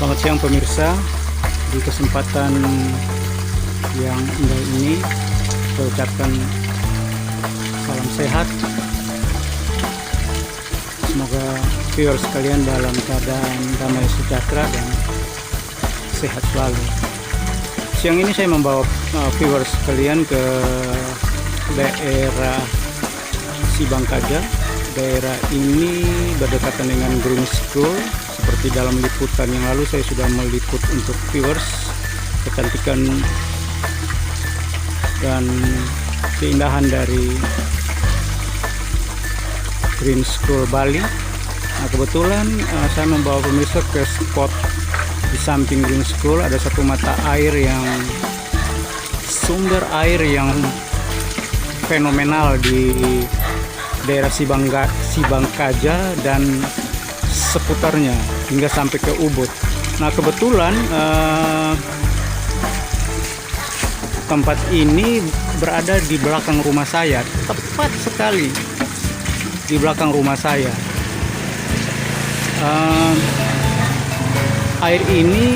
Selamat siang pemirsa, di kesempatan yang indah ini saya ucapkan salam sehat. Semoga viewers sekalian dalam keadaan damai sejahtera dan sehat selalu. Siang ini saya membawa viewers sekalian ke daerah Sibangkaja. Daerah ini berdekatan dengan Green School. Seperti dalam liputan yang lalu saya sudah meliput untuk viewers kecantikan dan keindahan dari Green School Bali. Nah, kebetulan saya membawa pemirsa ke spot di samping Green School. Ada satu mata air yang sumber air yang fenomenal di daerah Sibangkaja dan seputarnya hingga sampai ke Ubud. Nah, kebetulan tempat ini berada di belakang rumah saya, tepat sekali di belakang rumah saya. Air ini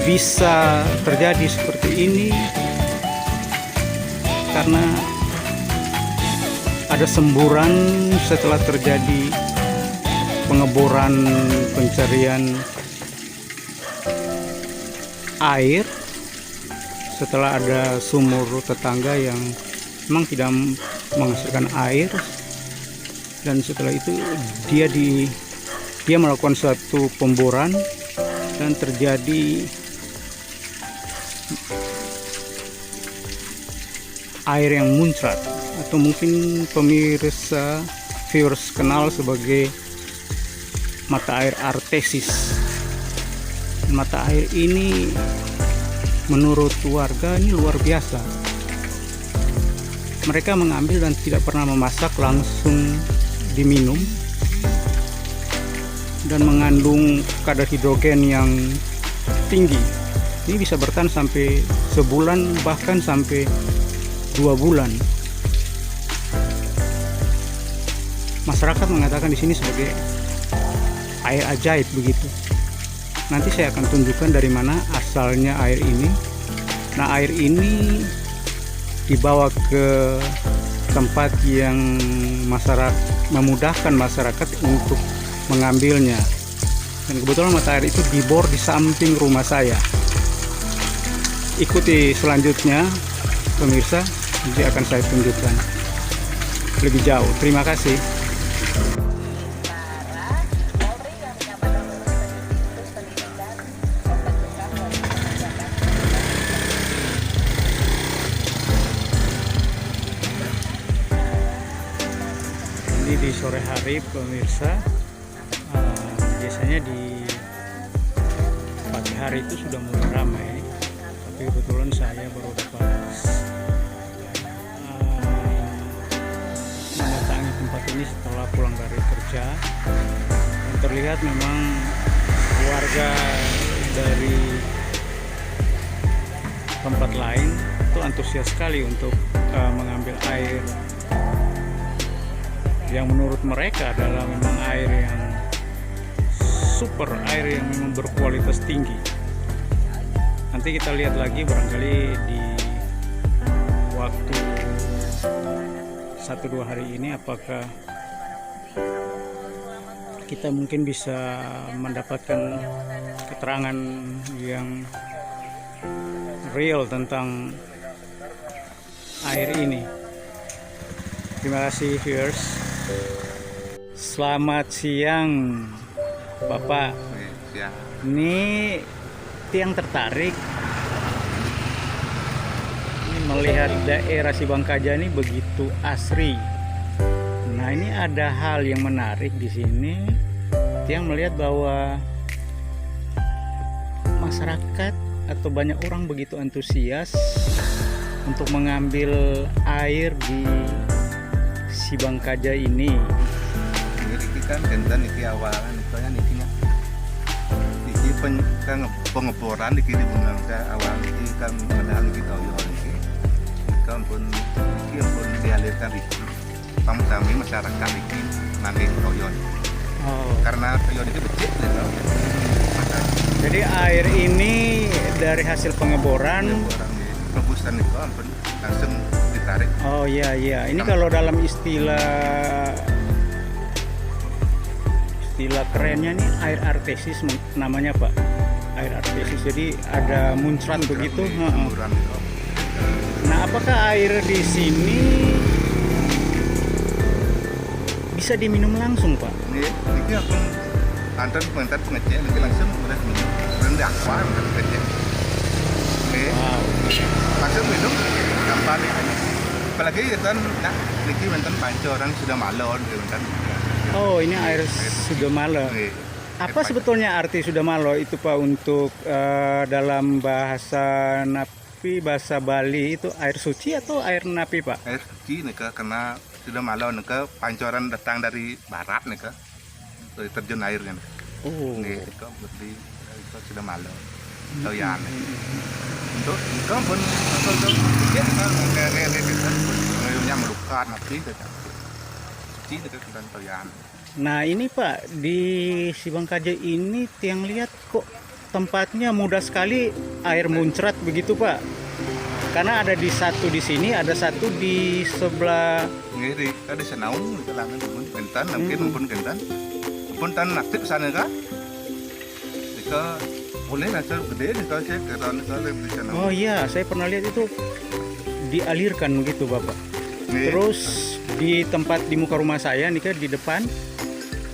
bisa terjadi seperti ini karena ada semburan setelah terjadi pengeboran pencarian air, setelah ada sumur tetangga yang memang tidak menghasilkan air, dan setelah itu dia melakukan suatu pemboran dan terjadi air yang muncrat, atau mungkin pemirsa viewers kenal sebagai mata air artesis. Mata air ini menurut warga ini luar biasa. Mereka mengambil dan tidak pernah memasak, langsung diminum, dan mengandung kadar hidrogen yang tinggi. Ini bisa bertahan sampai sebulan, bahkan sampai 2 bulan. Masyarakat mengatakan di sini sebagai air ajaib begitu. Nanti saya akan tunjukkan dari mana asalnya air ini. Nah, air ini dibawa ke tempat yang memudahkan masyarakat untuk mengambilnya. Dan kebetulan mata air itu dibor di samping rumah saya. Ikuti selanjutnya pemirsa, nanti akan saya tunjukkan lebih jauh. Terima kasih. Ini di sore hari pemirsa, biasanya di pagi hari itu sudah mulai ramai, tapi kebetulan saya baru dapat mendatangi tempat ini setelah pulang dari kerja. Dan terlihat memang warga dari tempat lain itu antusias sekali untuk mengambil air yang menurut mereka adalah memang air yang super, air yang memang berkualitas tinggi. Nanti kita lihat lagi barangkali di waktu 1-2 hari ini apakah kita mungkin bisa mendapatkan keterangan yang real tentang air ini. Terima kasih viewers. Selamat siang Bapak. Ini tiang tertarik ini melihat daerah Sibangkaja ini begitu asri. Nah, ini ada hal yang menarik di sini. Tiang melihat bahwa masyarakat atau banyak orang begitu antusias untuk mengambil air di Sibangkaja ini. Ini kan kendan iki awalan, soalnya iki kan pengeboran di kiri bunga awal ini kan padahal kita iki kan pun dialirkan di kami masyarakat iki nanti toyon. Karena toyon itu becik gitu. Jadi air ini dari hasil pengeboran rebusan itu ampun langsung ditarik. Oh iya iya. Ini kalau dalam istilah kerennya nih air artesis namanya Pak. Air artesis. Jadi ada muncrat begitu. Nah, apakah air di sini bisa diminum langsung Pak? Ini aku antar pengecek lagi langsung udah minum rendah aqua kan pengecek. Wow. Langsung minum tanpa ini. Apalagi kan nak niki wonten pancoran sudah malon wonten. Oh, ini air Sudamalo. Apa sebetulnya arti Sudamalo itu Pak untuk dalam bahasa Napi, bahasa Bali itu air suci atau air Napi Pak? Air suci nih karena Sudamalo nih pancoran datang dari barat nih dari terjun airnya. Oh. Itu berarti itu Sudamalo. Toyan. Untuk itu pun untuk ya kan kayak gitu ngayunya melukat Napi gitu. Dengan toyan. Nah ini Pak di Sibangkaje ini tiang lihat kok tempatnya mudah sekali air muncrat begitu Pak. Karena ada di satu di sini, ada satu di sebelah. Ngiri, ada senaung itu langan pun kentan, mungkin pun kentan. Pun tan aktif sana kah? Jika boleh langsung gede kalau saya ke sana. Oh iya, saya pernah lihat itu dialirkan begitu Bapak. Terus di tempat di muka rumah saya nih kan di depan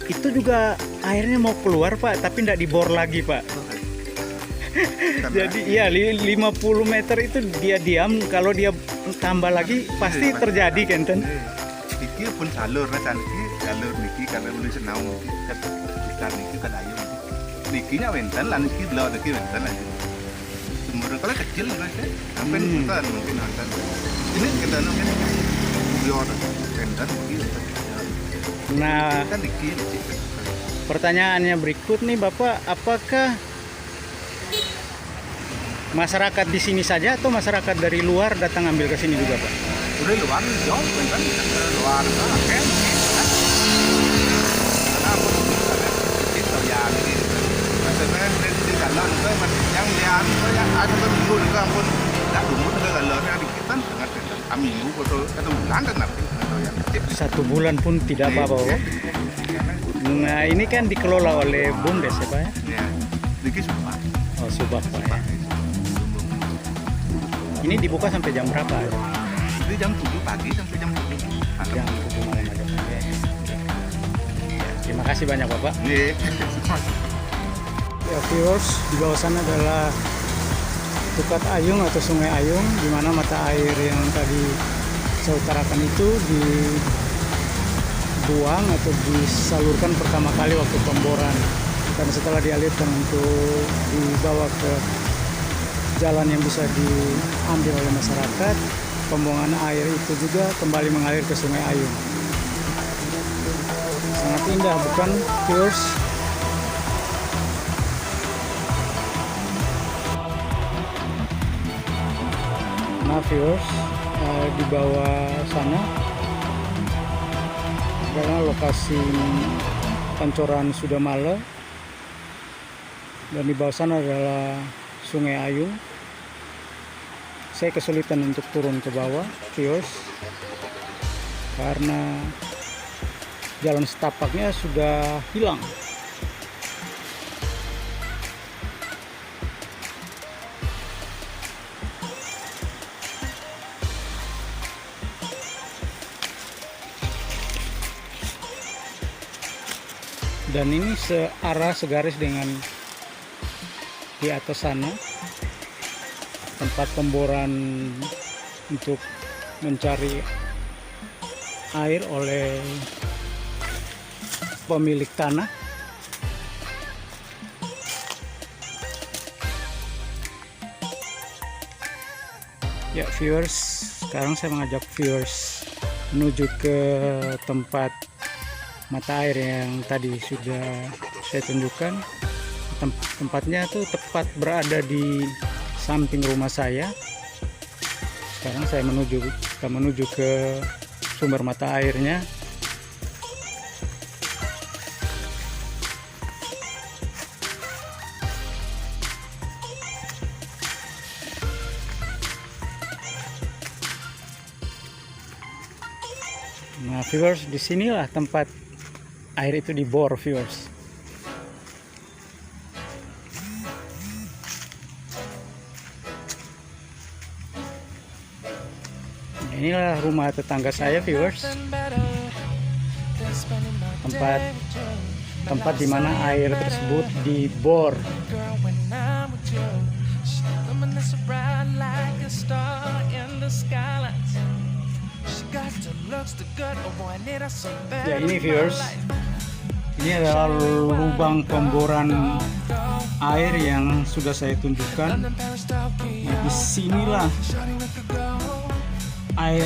itu juga airnya mau keluar Pak, tapi tidak dibor lagi Pak. Jadi ya 50 meter itu dia diam, kalau dia tambah lagi pasti terjadi Kenten. Niki pun salur nah jalur niki karena boleh senaung kan niki kan ayo niki nya wenten lah niki belau niki wenten aja. Sumur kalau kecil kan sampai mungkin hantar. Ini kita mungkin Nah, pertanyaannya berikut nih Bapak, apakah masyarakat di sini saja atau masyarakat dari luar datang ambil ke sini juga Pak? Udah luar jauh kan, luar kan, karena aku itu yang ini, maksudnya di jalan yang lihat, yang ada dulu kan pun tak dulu ke jalannya di kita sangat minggu atau bulan dan nanti yang kecil. 1 bulan pun tidak apa-apa Pak. Nah ini kan dikelola oleh BUMDes ya Pak ya? Ya, ini Subak. Oh Subak Pak ya. Ini dibuka sampai jam berapa? Ini jam 7 pagi sampai jam 7 malam. Jam 7 malam aja. Ya. Terima kasih banyak Bapak. Ya viewers, di bawah sana adalah Tukat Ayung atau Sungai Ayung, di mana mata air yang tadi saya utarakan itu dibuang atau disalurkan pertama kali waktu pemboran, dan setelah dialirkan untuk dibawa ke jalan yang bisa diambil oleh masyarakat, pembuangan air itu juga kembali mengalir ke Sungai Ayung. Sangat indah bukan viewers? Nah viewers, di bawah sana adalah lokasi pancoran Sudamalo, dan di bawah sana adalah Sungai Ayung. Saya kesulitan untuk turun ke bawah viewers karena jalan setapaknya sudah hilang. Dan ini searah segaris dengan di atas sana tempat pemboran untuk mencari air oleh pemilik tanah. Ya viewers, sekarang saya mengajak viewers menuju ke tempat mata air yang tadi sudah saya tunjukkan. Tempatnya tuh tepat berada di samping rumah saya. Sekarang saya menuju ke sumber mata airnya. Nah, viewers, disinilah tempat air itu dibor, viewers. Inilah rumah tetangga saya, viewers. Tempat di mana air tersebut dibor. Ya, ini viewers, ini adalah lubang pemboran air yang sudah saya tunjukkan. Nah, disinilah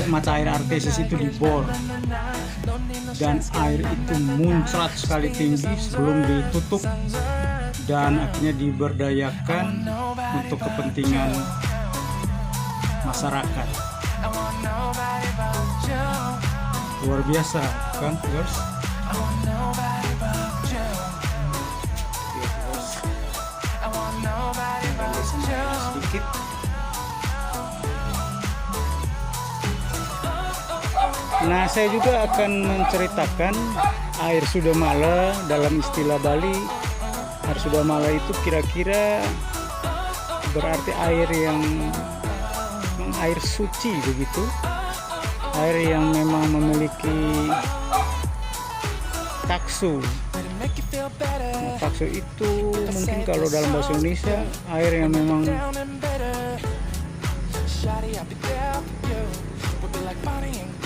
mata air artesis itu dibor, dan air itu muncrat sekali tinggi sebelum ditutup, dan akhirnya diberdayakan untuk kepentingan masyarakat. Luar biasa kan, guys? Sedikit. Nah, saya juga akan menceritakan air Sudamala. Dalam istilah Bali, air Sudamala itu kira-kira berarti air yang air suci begitu. Air yang memang memiliki taksu. Nah, taksu itu mungkin kalau dalam bahasa Indonesia air yang memang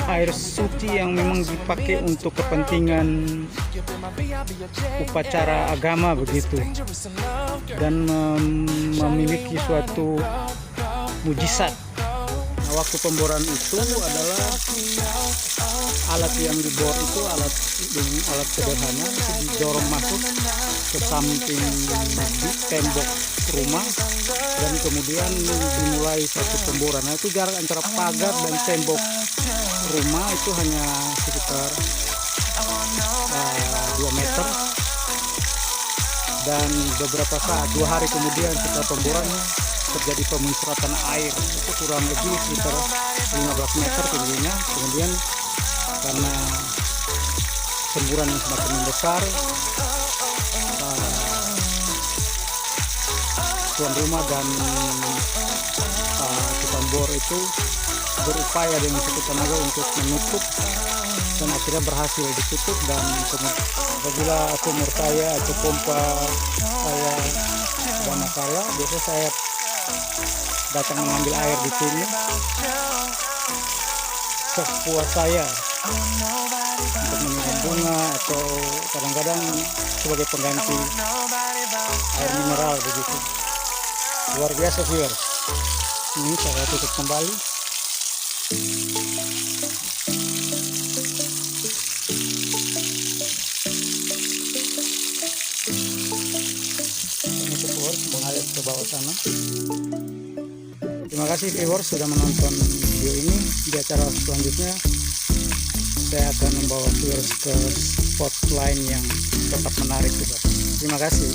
air suci yang memang dipakai untuk kepentingan upacara agama begitu, dan memiliki suatu mujizat. Nah, waktu pemboran itu adalah alat yang dibor itu alat sederhana, itu didorong masuk ke samping tembok rumah, dan kemudian dimulai satu pemboran. Nah, itu jarak antara pagar dan tembok rumah itu hanya sekitar 2 meter, dan beberapa saat, 2 hari kemudian setelah pemboran, terjadi pemuncratan air. Itu kurang lebih sekitar 15 meter tingginya. Kemudian karena semburan yang semakin membesar, tuan rumah dan tukang bor itu berupaya dengan sekuat tenaga untuk menutup, dan akhirnya berhasil ditutup. Dan apabila sumur saya atau pompa saya ada masalah, biasanya saya datang mengambil air di sini sepuas saya untuk menyiram bunga, atau kadang-kadang sebagai pengganti air mineral begitu. Luar biasa, viewers. Ini saya tutup kembali. Ini viewers mengalir ke bawah sana. Terima kasih viewers sudah menonton video ini. Di acara selanjutnya saya akan membawa viewers ke spot lain yang tetap menarik juga. Terima kasih.